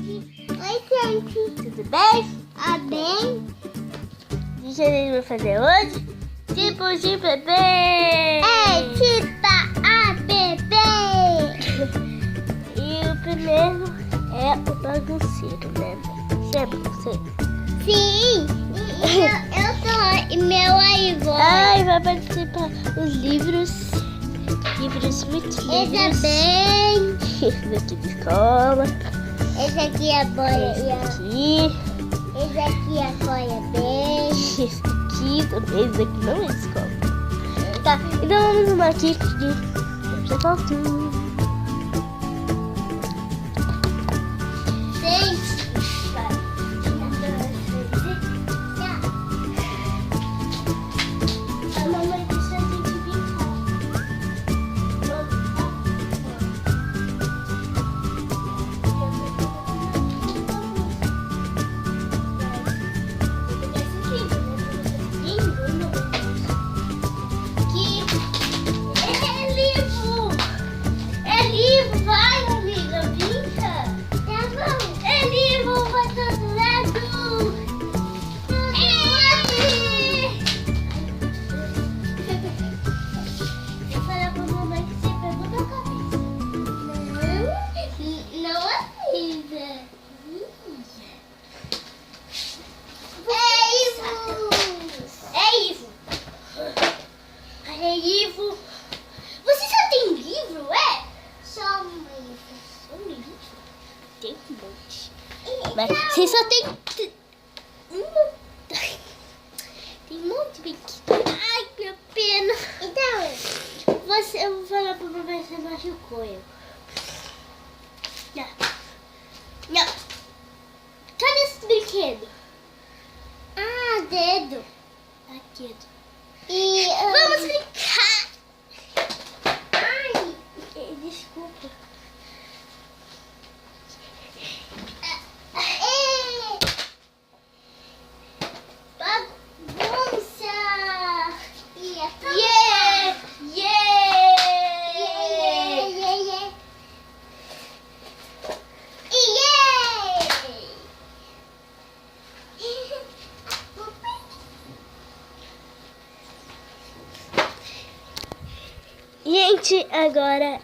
Oi, gente. Tudo bem? Ah, bem? O que a gente vai fazer hoje? Tipos de bebê! É, tipo a bebê. E o primeiro é o bagunceiro, né? Você é bagunceiro? Sim. Eu sou e meu avô. Ai, vai participar dos livros. Livros muito Esse é lindos. bem. Esse daqui de escola. Esse aqui é boia. Esse aqui. Esse aqui é boia bem. Esse aqui também. Esse daqui não é de escola. Tá, então vamos uma aqui de foto. Gente. A mamãe deixa a gente brincar. É livro, vai, amiga, brinca. Tá bom. É livro pra todo lado. Vou falar pra mamãe que você pegou na cabeça. Não avisa. É Ivo. É Ivo. É Ivo. Você só tem livro, é? Só um livro. Um livro? Tem um monte. Então, Mas você só tem tem um monte de brinquedo. ai, que pena. Então, Eu vou falar pra mamãe que você machucou eu. Não. Não. Cadê esse brinquedo? ah, dedo. Aqui. E Vamos brincar. ai, Desculpa. bagunça. E é tudo. Yeah! Yeah! Yeah. Yeah. Gente, agora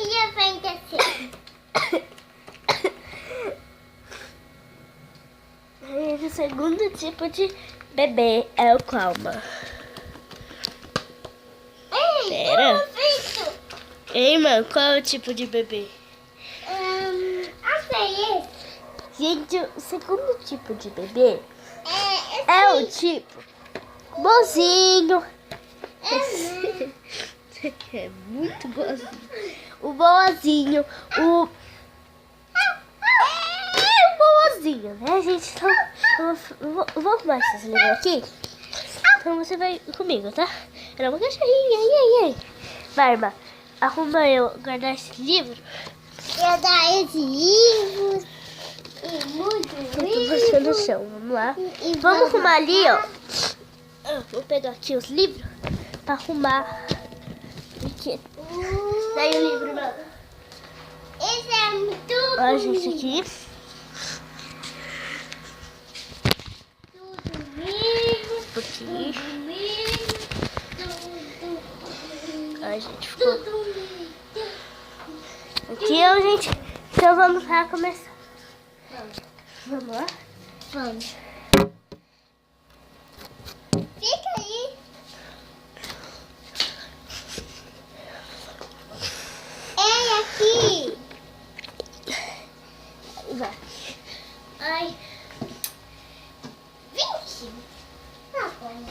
E eu venho assim. o segundo tipo de bebê é o calma. Ei, Pera. eu fiz. Ei, mano, qual é o tipo de bebê? Achei esse. Gente, o segundo tipo de bebê É é o tipo boazinho. esse. Você é muito boazinho. O boazinho, o boazinho, né, gente? Então, eu vou arrumar esses livros aqui. Então você vai comigo, tá? Ela é uma cachorrinha, Vai, irmã, arruma eu guardar esse livro. Eu dar esse livro. E muito Enquanto você no chão, vamos lá. E Vamos arrumar ali, ó. Eu vou pegar aqui os livros pra arrumar. Aqui. Daí o livro, irmã. Esse é muito Ó, gente, aqui. Tudo livro. Aqui. Tudo livro. Tudo. Ó, gente, ficou Tudo livro. aqui, ó, gente. Então vamos lá começar. Vamos lá? Vamos. Fica aí. É aqui. Vai. Ai. 20. Tá bom.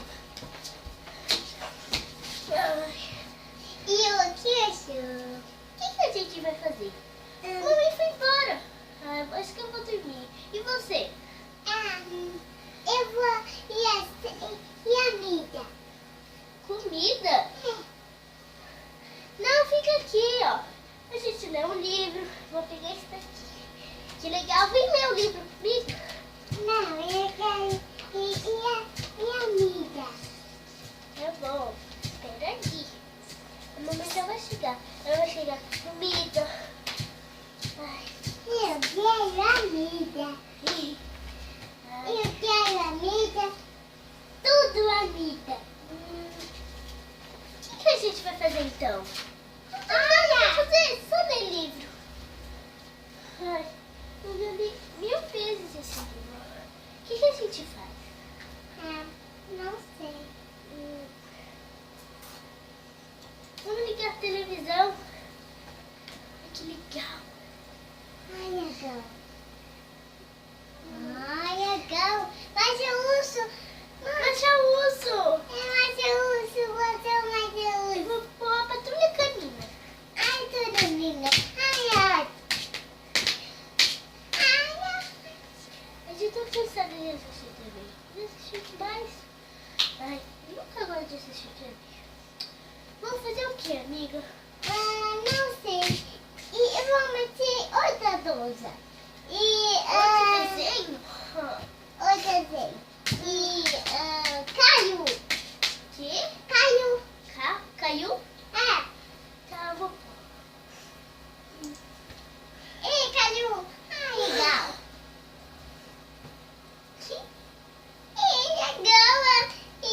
E o que achou? O que a gente vai fazer? Mamãe foi embora. Acho que eu vou dormir. E você? Eu vou. E a amiga? Comida? Não, fica aqui, ó. A gente lê um livro. Vou pegar esse daqui. Que legal. Vem ler o livro comigo. Não, eu quero. E a amiga? Tá bom. Espera aqui. A mamãe já vai chegar. Ela vai chegar comida. Ai. Eu quero amiga. Eu quero amiga. Tudo amiga. O que a gente vai fazer então? Olha! Fazer só ler livro. Ai, eu já li 1000 vezes esse livro. O que a gente faz? Não sei. Vamos ligar a televisão. Ai, que legal. Ai, legal. Ai, legal. Mas eu uso. Mas já uso. Mas eu uso. Mas eu Eu uso. vou pôr a patrulha canina. Ai, tudo lindo. Ai, ai. Ai, Mas eu tô cansada de assistir TV. Eu assisti mais. Ai, eu nunca gosto de assistir TV. Vamos fazer o que, amiga? não sei. E vamos ter outra dosa. Outro desenho? Outra desenho. E caiu. Que? Caiu. Caiu? É. Tá, eu vou pôr. E caiu. Ai, legal. E legal. E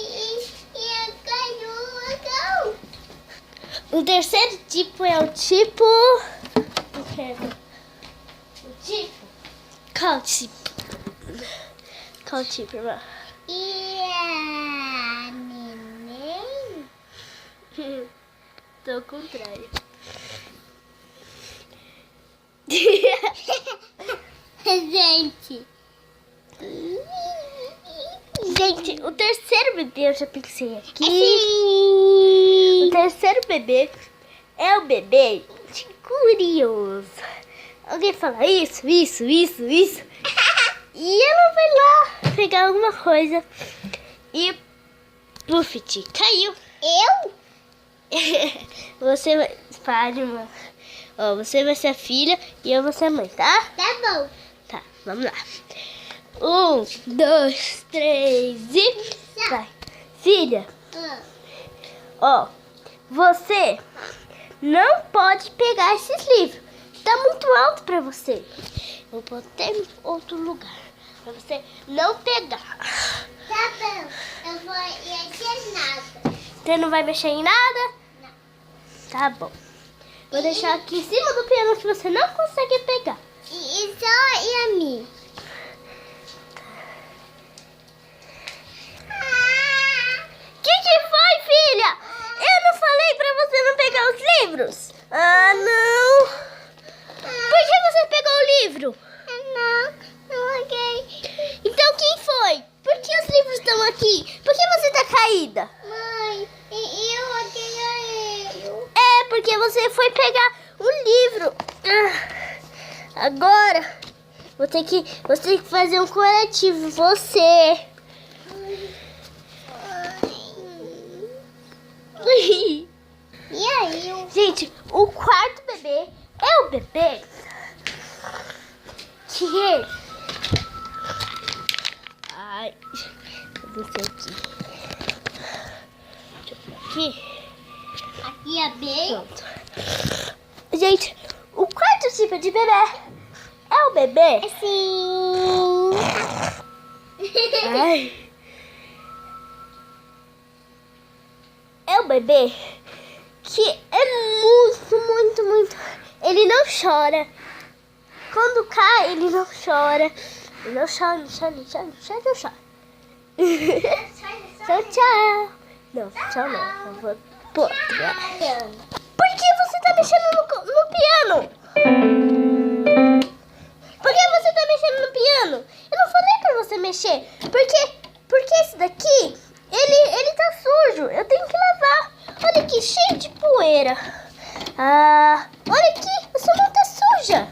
caiu. Legal. O terceiro tipo é o tipo... O tipo? Qual tipo? Qual tipo, irmã? E a neném? Tô ao contrário. Gente. Gente, o terceiro bebê eu já pensei aqui. Sim. O terceiro bebê é o bebê de curioso. Alguém fala isso. E ela vai lá pegar alguma coisa e Buffett caiu. Eu? Você vai... Pare, mano. Ó, você vai ser a filha e eu vou ser a mãe, tá? Tá bom. Tá, vamos lá. 1, 2, 3 e... Vai. Filha, ó, você não pode pegar esses livros. Tá muito alto pra você. Eu vou botar em outro lugar pra você não pegar. Tá bom. Eu vou ir nada. Você não vai mexer em nada? Não. Tá bom. Vou deixar aqui em cima do piano que você não consegue pegar. E só e a mim. Que foi, filha? Eu não falei pra você não pegar os livros? Ah, não. Por que você pegou o livro? Não peguei. Então quem foi? Por que os livros estão aqui? Por que você tá caída? Mãe, eu odeio eu. É, porque você foi pegar o livro. Agora, você tem que fazer um curativo. Você. E aí? Gente, o quarto bebê é o bebê que ele... Ai, cadê esse aqui? Deixa eu pôr aqui. Aqui é bem. Pronto. Gente, o quarto tipo de bebê é o bebê... Sim. Ai. É o bebê que é muito... Ele não chora. Quando cai, ele não chora. Ele não chora, não chora. Tchau, tchau. Não, tchau não. Eu vou pôr. Por que você tá mexendo no piano? Por que você tá mexendo no piano? Eu não falei pra você mexer. Porque esse daqui, ele tá sujo. Eu tenho que lavar. Olha aqui, cheio de poeira. Olha aqui, a sua mão tá suja.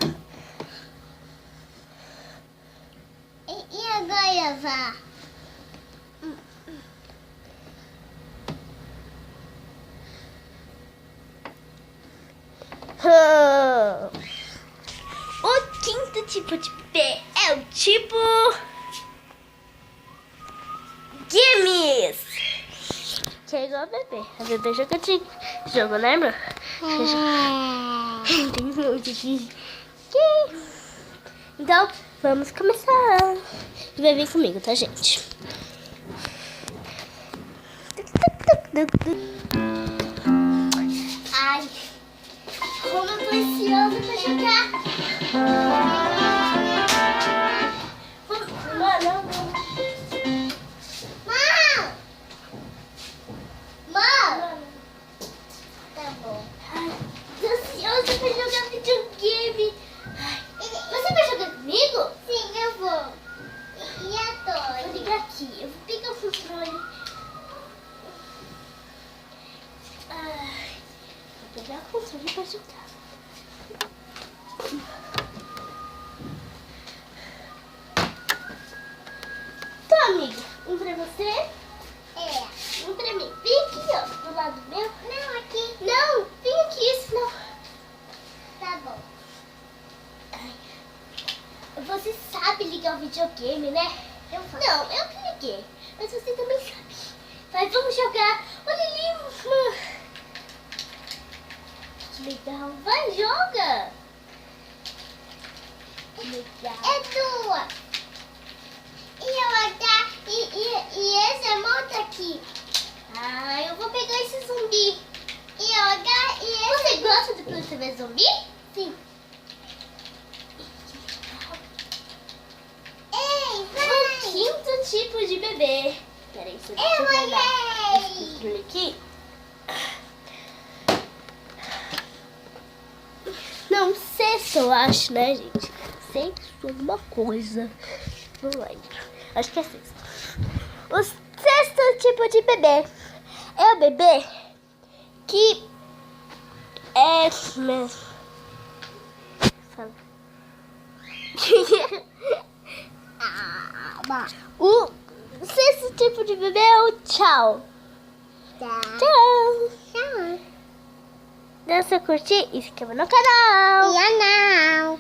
E agora vá? O quinto tipo de bebê é o tipo... Games. Que é igual a bebê. A bebê joga de jogo, lembra? muito difícil. Então, vamos começar. E vai vir comigo, tá, gente? Ai, como eu tô ansiosa pra jogar. Mãe! Mãe! Tá bom. Ai, tô ansiosa pra jogar videogame. Ai, você vai jogar comigo? Sim, eu vou. E a Tori? Vou ligar aqui. Eu vou pegar o controle. Ai, vou pegar o controle pra jogar. Tá, amiga. Um pra você? É. Um pra mim. Vem aqui, ó. Do lado meu. Não, aqui. Não, vem aqui, senão... Tá bom. Ai. Você sabe ligar o videogame, né? Eu faço. Não, eu que liguei. Mas você também sabe. Mas vamos jogar. Olha ali, mano. Que legal. Vai, joga. Legal. É tua. E essa moto aqui. Ah, eu vou pegar esse zumbi. Você gosta de Planta vs Zumbi? Sim. Ei, vai. O quinto tipo de bebê. Peraí, deixa eu guardar esse controle aqui. Não, sexto, eu acho, né, gente? Sexto alguma coisa. Não lembro. Acho que é sexto. O sexto tipo de bebê é o bebê que é... Fala. O sexto tipo de bebê é o tchau. Tchau. Tchau. Deixa eu curtir e se inscreva no canal.